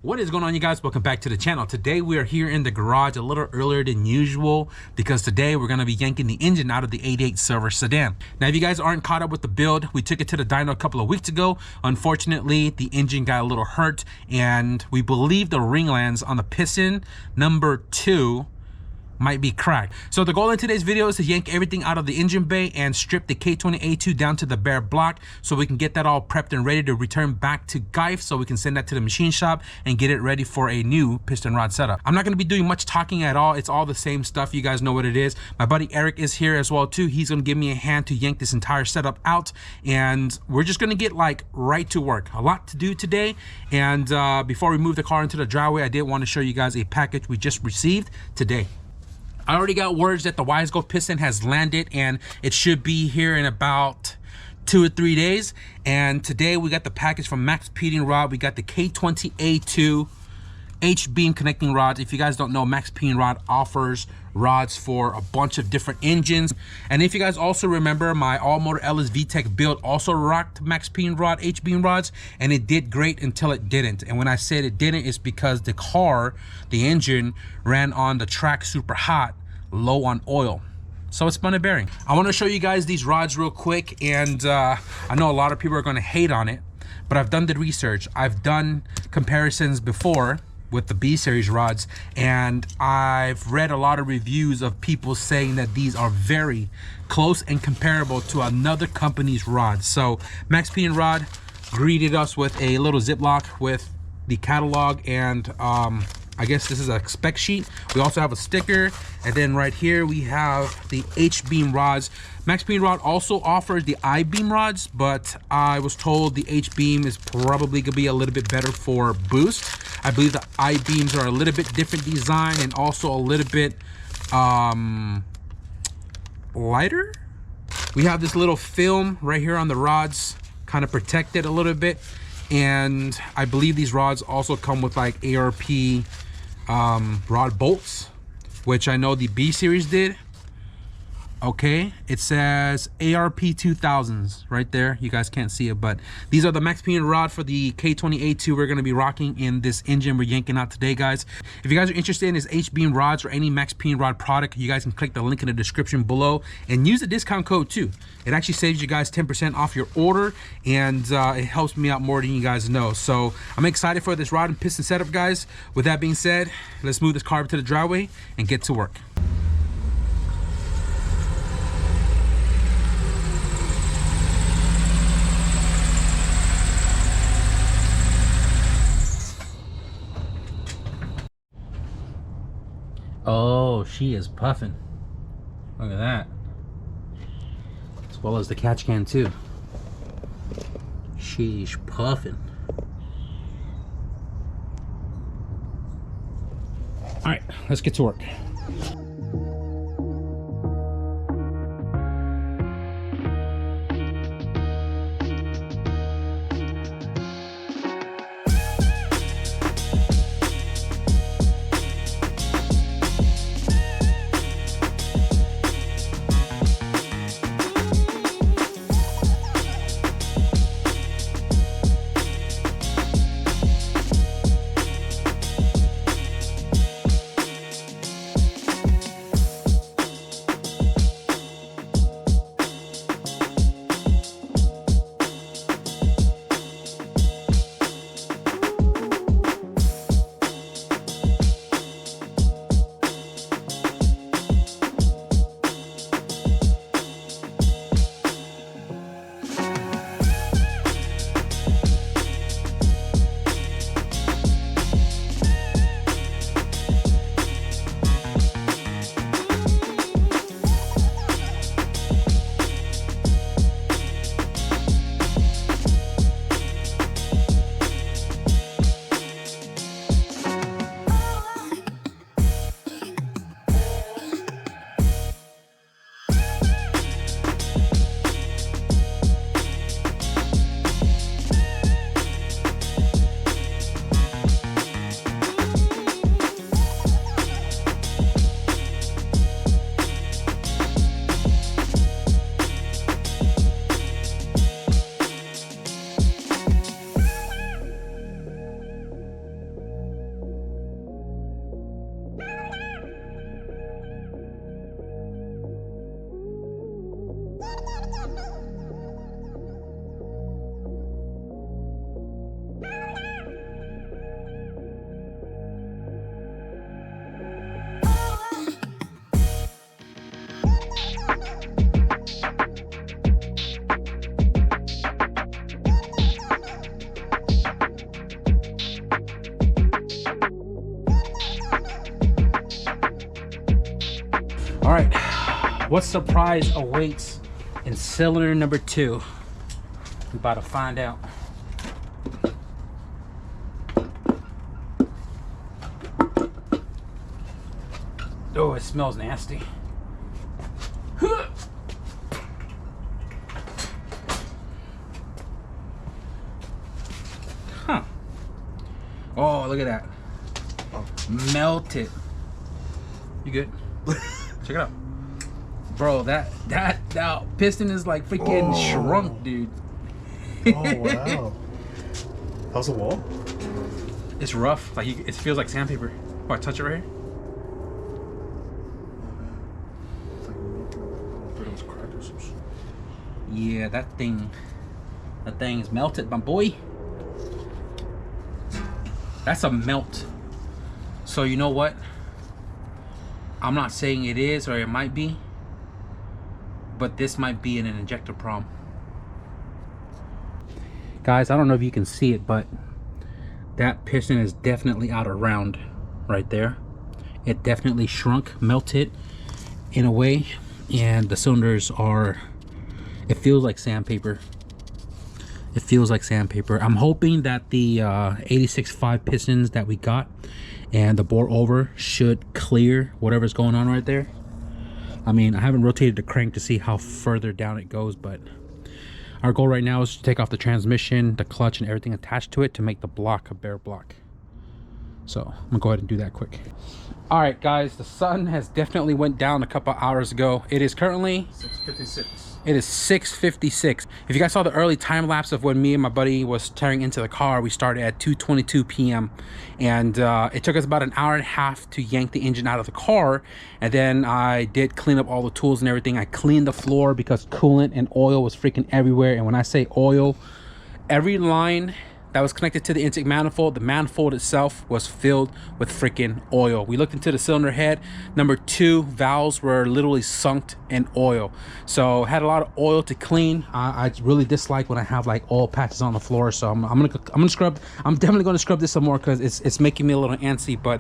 What is going on, you guys? Welcome back to the channel. Today we are here in the garage a little earlier than usual because today we're going to be yanking the engine out of the 88 Silver sedan. Now, if you guys aren't caught up with the build, we took it to the dyno a couple of weeks ago. Unfortunately, the engine got a little hurt and we believe the ring lands on the piston number 2 might be cracked. So the goal in today's video is to yank everything out of the engine bay and strip the K20A2 down to the bare block so we can get that all prepped and ready to return back to Geif so we can send that to the machine shop and get it ready for a new piston rod setup. I'm not going to be doing much talking at all. It's all the same stuff. You guys know what it is. My buddy Eric is here as well too. He's going to give me a hand to yank this entire setup out, and we're just going to get like right to work. A lot to do today, and before we move the car into the driveway, I did want to show you guys a package we just received today. I already got words that the Y&S piston has landed and it should be here in about 2 or 3 days. And today we got the package from Max Petting Rod. We got the K20A2 H-beam connecting rods. If you guys don't know, Max Petting Rod offers rods for a bunch of different engines. And if you guys also remember, my all motor LS VTEC build also rocked Max Petting Rod H-beam rods, and it did great until it didn't. And when I said it didn't, it's because the car, the engine, ran on the track super hot, low on oil, so it spun a bearing. I want to show you guys these rods real quick, and I know a lot of people are going to hate on it, but I've done the research. I've done comparisons before with the B series rods, and I've read a lot of reviews of people saying that these are very close and comparable to another company's rods. So Max Petting Rod greeted us with a little Ziploc with the catalog, and I guess this is a spec sheet. We also have a sticker, and then right here we have the H-beam rods. Max Petting Rod also offers the I-beam rods, but I was told the H-beam is probably gonna be a little bit better for boost. I believe the I-beams are a little bit different design and also a little bit lighter. We have this little film right here on the rods, kind of protect it a little bit. And I believe these rods also come with like ARP rod bolts, which I know the B series did. Okay, it says ARP 2000s right there. You guys can't see it, but these are the Max Petting Rod for the K20A2 we're going to be rocking in this engine we're yanking out today, guys. If you guys are interested in this H-beam rods or any Max Petting Rod product, you guys can click the link in the description below and use the discount code too. It actually saves you guys 10% off your order, and it helps me out more than you guys know. So I'm excited for this rod and piston setup, guys. With that being said, let's move this car up to the driveway and get to work. Oh, she is puffing. Look at that. As well as the catch can too. She's puffing. All right, let's get to work. right, what surprise awaits in cylinder number 2? We about to find out. Oh, it smells nasty. Huh. Oh, look at that. Melted. You good? Check it out. Bro, that piston is like freaking shrunk, dude. Oh, wow. How's the wall? It's rough. Like it feels like sandpaper. Oh, I touch it right here. Yeah, that thing is melted, my boy. That's a melt. So you know what? I'm not saying it is or it might be, but this might be an injector problem. Guys, I don't know if you can see it, but that piston is definitely out of round right there. It definitely shrunk, melted in a way, and the cylinders are, it feels like sandpaper. It feels like sandpaper. I'm hoping that the 86.5 pistons that we got and the bore over should clear whatever's going on right there. I mean, I haven't rotated the crank to see how further down it goes, but our goal right now is to take off the transmission, the clutch, and everything attached to it to make the block a bare block. So I'm gonna go ahead and do that quick. All right, guys, the sun has definitely went down a couple hours ago. It is currently 6:56. It is 6:56. If you guys saw the early time lapse of when me and my buddy was tearing into the car, we started at 2:22 p.m. and it took us about an hour and a half to yank the engine out of the car. And then I did clean up all the tools and everything. I cleaned the floor because coolant and oil was freaking everywhere. And when I say oil, every line that was connected to the intake manifold, the manifold itself was filled with freaking oil. We looked into the cylinder head. Number 2 valves were literally sunk in oil. So had a lot of oil to clean. I really dislike when I have like oil patches on the floor. So I'm gonna scrub. I'm definitely gonna scrub this some more because it's making me a little antsy. But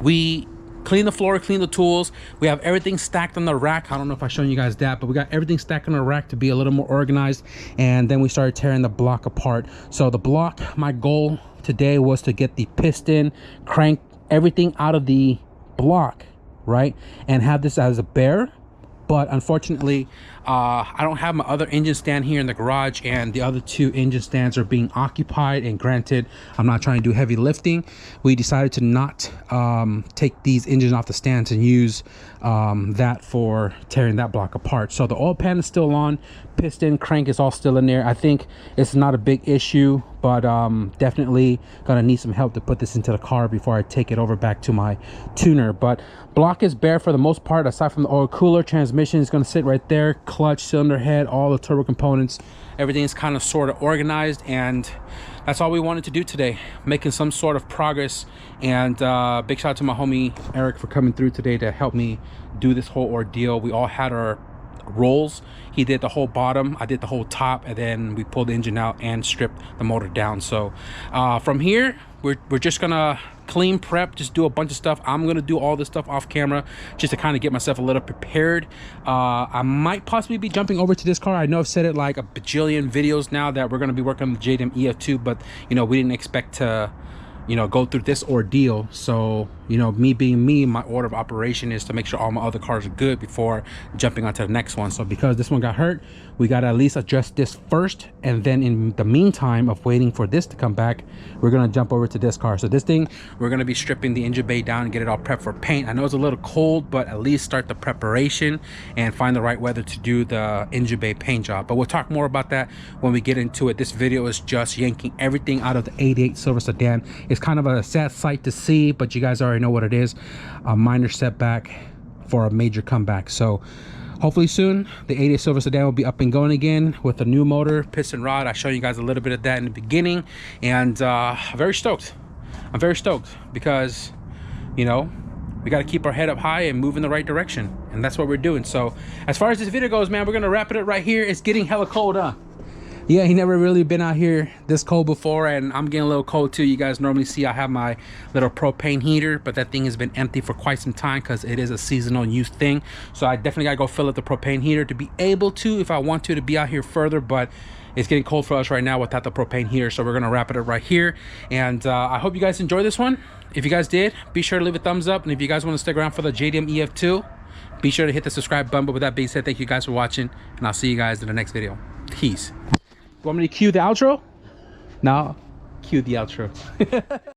we clean the floor, clean the tools. We have everything stacked on the rack. I don't know if I've shown you guys that, but we got everything stacked on the rack to be a little more organized. And then we started tearing the block apart. So the block, my goal today was to get the piston, crank, everything out of the block, right? And have this as a bare. But unfortunately, I don't have my other engine stand here in the garage, and the other 2 engine stands are being occupied. And granted, I'm not trying to do heavy lifting. We decided to not take these engines off the stands and use that for tearing that block apart. So the oil pan is still on, piston, crank is all still in there. I think it's not a big issue, but definitely gonna need some help to put this into the car before I take it over back to my tuner. But block is bare for the most part, aside from the oil cooler. Transmission is gonna sit right there, clutch, cylinder head, all the turbo components, everything is kind of sort of organized. And that's all we wanted to do today, making some sort of progress. And big shout out to my homie Eric for coming through today to help me do this whole ordeal. We all had our rolls. He did the whole bottom, I did the whole top, and then we pulled the engine out and stripped the motor down. So from here, we're just gonna clean, prep, just do a bunch of stuff. I'm gonna do all this stuff off camera just to kind of get myself a little prepared. I might possibly be jumping over to this car. I know I've said it like a bajillion videos now that we're gonna be working on the JDM EF2, but you know, we didn't expect to, you know, go through this ordeal. So, you know, me being me, my order of operation is to make sure all my other cars are good before jumping onto the next one. So because this one got hurt, we got to at least address this first, and then in the meantime of waiting for this to come back, we're going to jump over to this car. So this thing, we're going to be stripping the engine bay down and get it all prepped for paint. I know it's a little cold, but at least start the preparation and find the right weather to do the engine bay paint job. But we'll talk more about that when we get into it. This video is just yanking everything out of the 88 Silver Sedan. It's kind of a sad sight to see, but you guys already know what it is. A minor setback for a major comeback. So hopefully soon the 88 Silver Sedan will be up and going again with a new motor, piston rod. I showed you guys a little bit of that in the beginning, and very stoked. I'm very stoked because, you know, we got to keep our head up high and move in the right direction, and that's what we're doing. So as far as this video goes, man, we're gonna wrap it up right here. It's getting hella cold, huh? Yeah, he never really been out here this cold before, and I'm getting a little cold too. You guys normally see I have my little propane heater, but that thing has been empty for quite some time because it is a seasonal use thing. So I definitely gotta go fill up the propane heater to be able to, if I want to be out here further, but it's getting cold for us right now without the propane heater. So we're gonna wrap it up right here. And I hope you guys enjoyed this one. If you guys did, be sure to leave a thumbs up. And if you guys wanna stick around for the JDM EF2, be sure to hit the subscribe button. But with that being said, thank you guys for watching, and I'll see you guys in the next video. Peace. You want me to cue the outro? No, cue the outro.